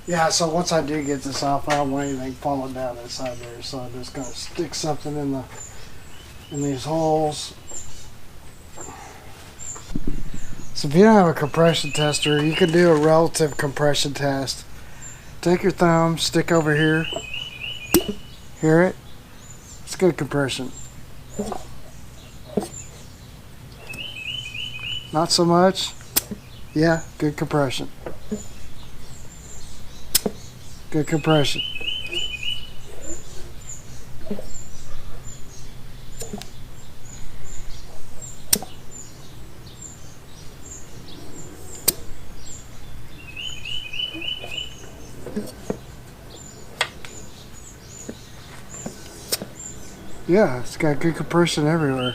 Yeah, so once I do get this off, I don't want anything falling down inside there. So I'm just gonna stick something in these holes. So if you don't have a compression tester, you can do a relative compression test. Take your thumb, stick over here. Hear it? It's good compression. Not so much. Yeah, good compression. Good compression. Yeah, it's got good compression everywhere.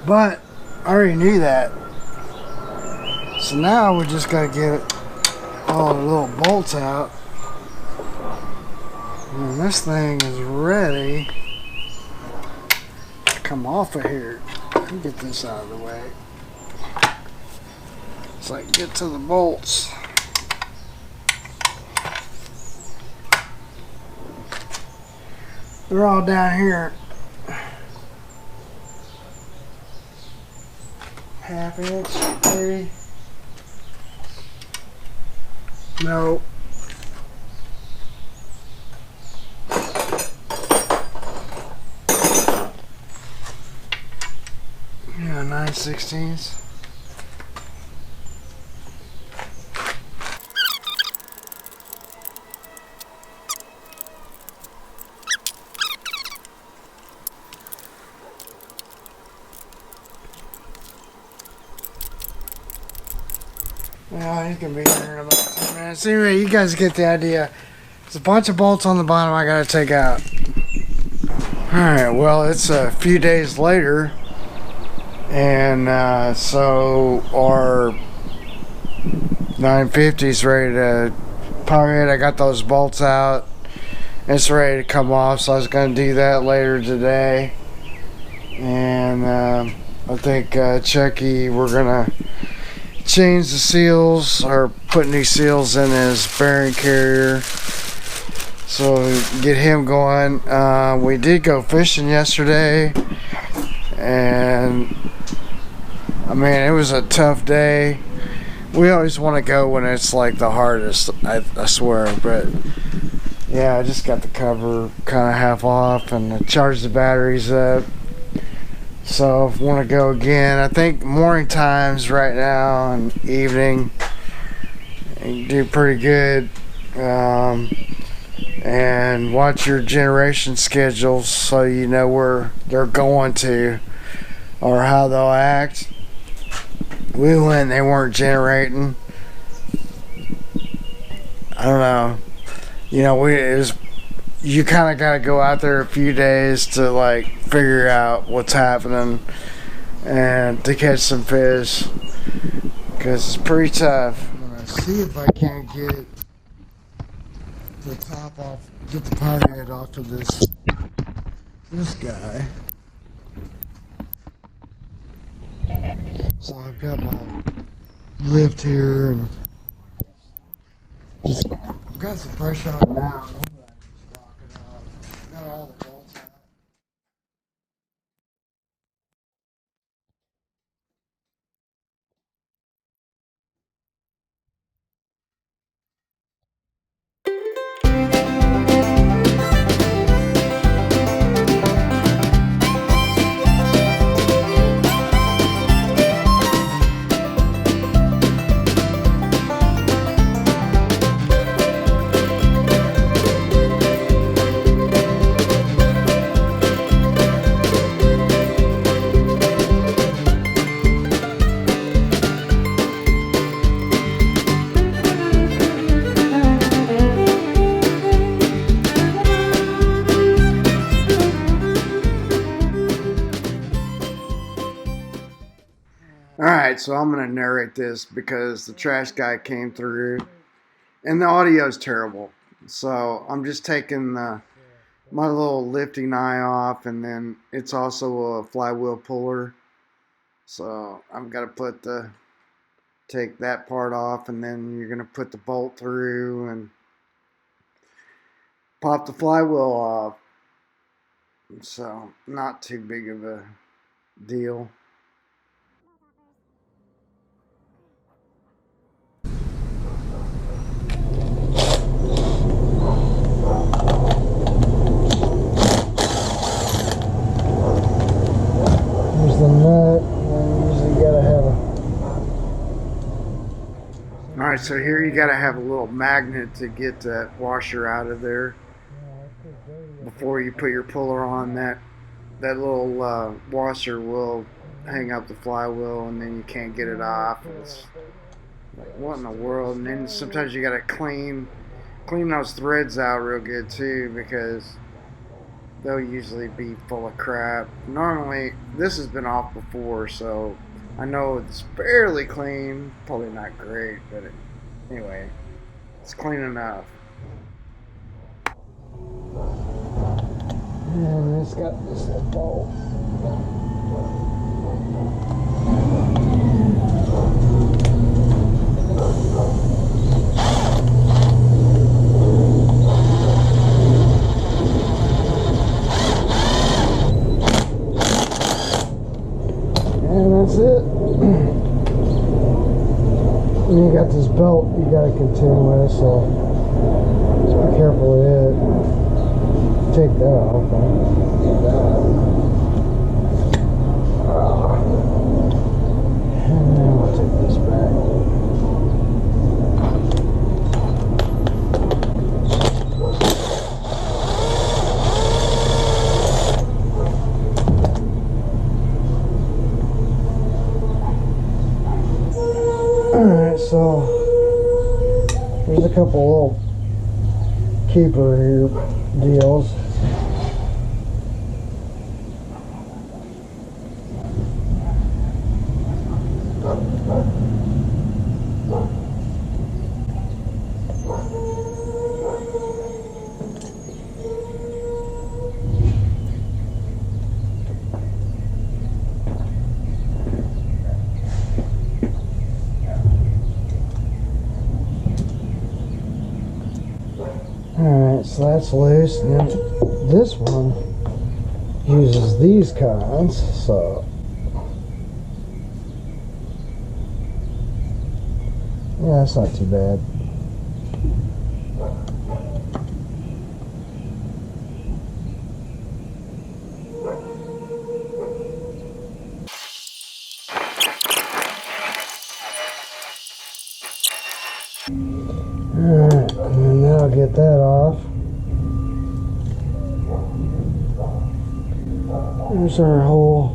But I already knew that. So now we just gotta get all the little bolts out. And this thing is ready to come off of here. Let me get this out of the way. So I can get to the bolts. They're all down here. Half inch, maybe. No. Yeah, 9/16. Well, he's gonna be here in about 10 minutes. Anyway, you guys get the idea. There's a bunch of bolts on the bottom I gotta take out. Alright, well, it's a few days later, and so our 950 is ready to power it. I got those bolts out. It's ready to come off, so I was gonna do that later today. And I think Chucky, we're gonna change the seals or put new seals in his bearing carrier, so get him going. We did go fishing yesterday, and I mean, it was a tough day. We always want to go when it's like the hardest, I swear. But yeah, I just got the cover kind of half off and I charged the batteries up. So if I want to go again, I think morning times right now and evening, you do pretty good. And watch your generation schedules so you know where they're going to or how they'll act. We went, they weren't generating. I don't know. You know, you kind of got to go out there a few days to like figure out what's happening and to catch some fish, because it's pretty tough. I'm gonna see if I can get the top off, get the power head off of this guy. So I've got my lift here and I've got some pressure on it now. Got all the bolts out. Alright, so I'm going to narrate this because the trash guy came through and the audio is terrible. So I'm just taking my little lifting eye off, and then it's also a flywheel puller. So I've got to put the take that part off, and then you're going to put the bolt through and pop the flywheel off. So not too big of a deal. Here's the nut, and usually you gotta have a. Alright, so here you gotta have a little magnet to get that washer out of there before you put your puller on. That little washer will hang up the flywheel, and then you can't get it off. It's like, what in the world? And then sometimes you gotta clean those threads out real good too, because they'll usually be full of crap. Normally, this has been off before, so I know it's fairly clean. Probably not great, but anyway, it's clean enough. And it's got this little bolt. And that's it. And you got this belt you gotta contend with, so just be careful with it. Take that off. And then we'll take this back. Alright, so there's a couple little keeper here deals. Alright, so that's loose, and then this one uses these kinds, so yeah, that's not too bad. Alright, and now I'll get that off. There's our hole.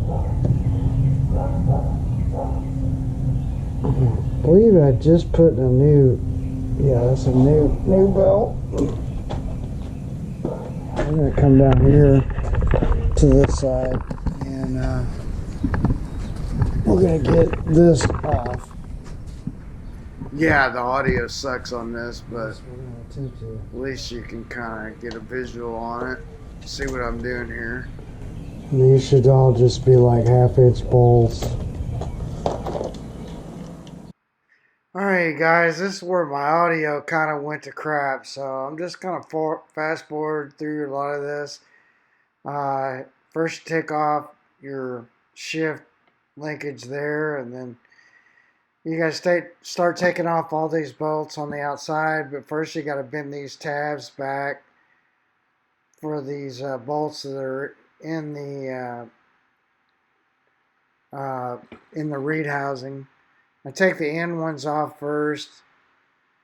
I believe I just put a new, yeah, that's a new belt. I'm gonna come down here to this side, and we're gonna get this off. Yeah, the audio sucks on this, but at least you can kind of get a visual on it. See what I'm doing here. And these should all just be like 1/2-inch bolts. Alright guys, this is where my audio kind of went to crap, so I'm just going to fast forward through a lot of this. First take off your shift linkage there, and then you guys start taking off all these bolts on the outside, but first you got to bend these tabs back for these bolts that are in the reed housing. I take the end ones off first.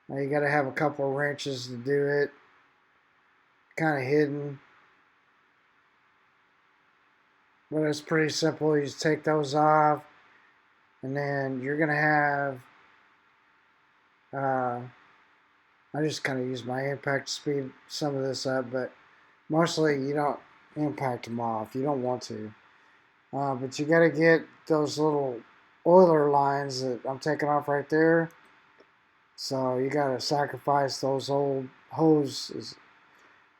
Now you got to have a couple of wrenches to do it. Kind of hidden, but it's pretty simple. You just take those off, and then you're gonna have. I just kind of use my impact to speed some of this up, but mostly you don't impact them off. You don't want to, but you got to get those little oiler lines that I'm taking off right there. So you got to sacrifice those old hoses,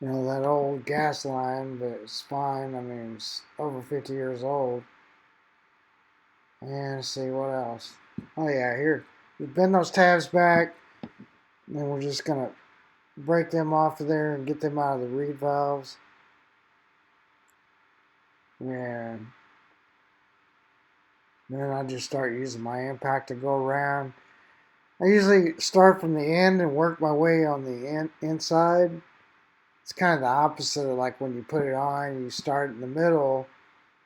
you know, that old gas line, but it's fine. I mean, it's over 50 years old. And let's see what else. Oh yeah, here. You bend those tabs back, and then we're just going to break them off of there and get them out of the reed valves. And then I just start using my impact to go around. I usually start from the end and work my way on the inside. It's kind of the opposite of like when you put it on, you start in the middle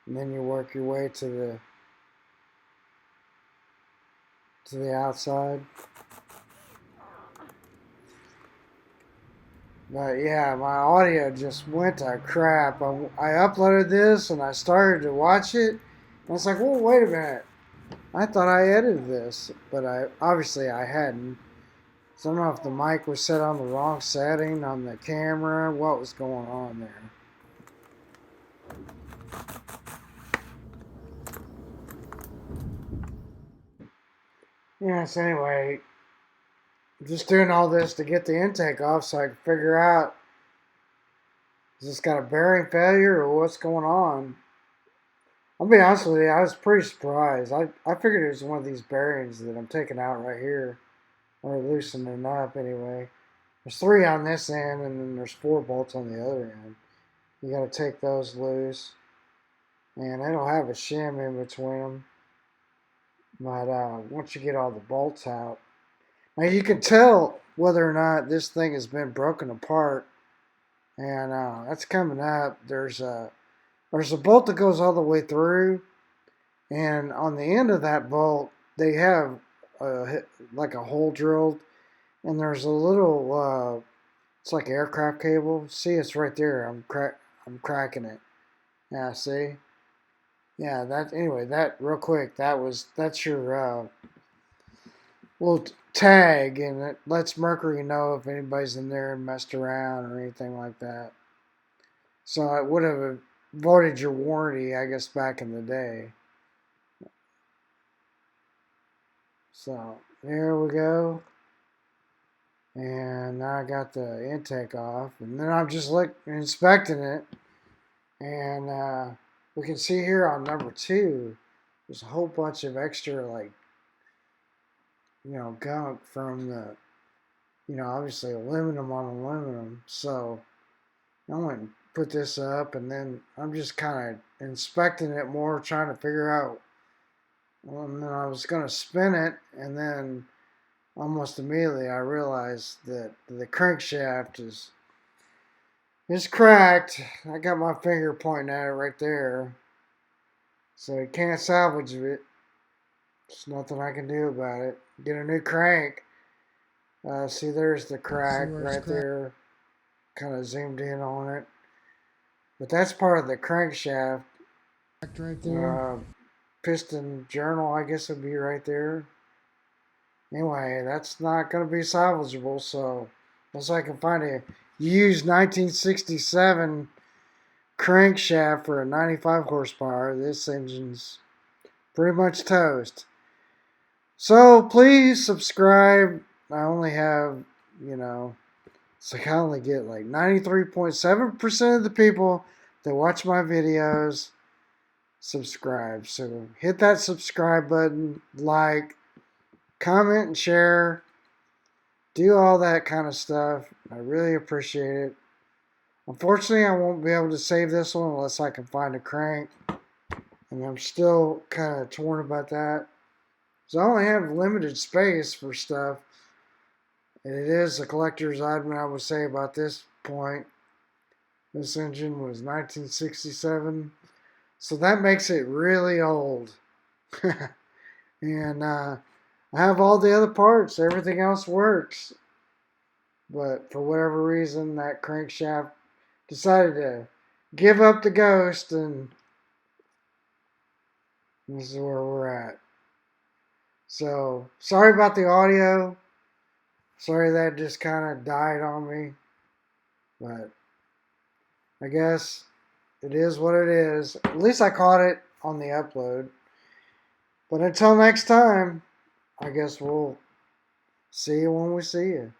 and then you work your way to the outside. But yeah, my audio just went to crap. I uploaded this and I started to watch it. And it's like, whoa, wait a minute. I thought I edited this, but obviously I hadn't. So I don't know if the mic was set on the wrong setting on the camera, what was going on there. Yes, anyway, just doing all this to get the intake off so I can figure out, is this got a bearing failure or what's going on? I'll be honest with you, I was pretty surprised. I figured it was one of these bearings that I'm taking out right here, or loosening up anyway. There's 3 on this end, and then there's 4 bolts on the other end. You got to take those loose, and it'll have a shim in between them. But once you get all the bolts out, now you can tell whether or not this thing has been broken apart, and that's coming up. There's a bolt that goes all the way through, and on the end of that bolt, they have like a hole drilled, and there's a little, it's like aircraft cable. See, it's right there. I'm cracking it. Yeah, see? Yeah, anyway, that real quick, that's your little tag, and it lets Mercury know if anybody's in there and messed around or anything like that. So it would have voided your warranty, I guess, back in the day. So there we go. And now I got the intake off, and then I'm just inspecting it, and we can see here on number 2, there's a whole bunch of extra, like, gunk from the, obviously aluminum on aluminum. So I went and put this up, and then I'm just kind of inspecting it more, trying to figure out. And then I was going to spin it, and then almost immediately I realized that the crankshaft is cracked. I got my finger pointing at it right there. So you can't salvage it. There's nothing I can do about it. Get a new crank. See, there's the crack right there. Kind of zoomed in on it. But that's part of the crankshaft. Right there. Piston journal, I guess, would be right there. Anyway, that's not going to be salvageable, so unless I can find a used 1967 crankshaft for a 95 horsepower, this engine's pretty much toast. So please subscribe. I only have, so I only get like 93.7% of the people that watch my videos subscribe. So hit that subscribe button, like, comment, and share. Do all that kind of stuff. I really appreciate it. Unfortunately, I won't be able to save this one unless I can find a crank. And I'm still kind of torn about that. So I only have limited space for stuff. And it is a collector's item, I would say, about this point. This engine was 1967. So that makes it really old. And I have all the other parts. Everything else works. But for whatever reason, that crankshaft decided to give up the ghost, and this is where we're at. So, sorry about the audio. Sorry that just kind of died on me. But I guess it is what it is. At least I caught it on the upload. But until next time, I guess we'll see you when we see you.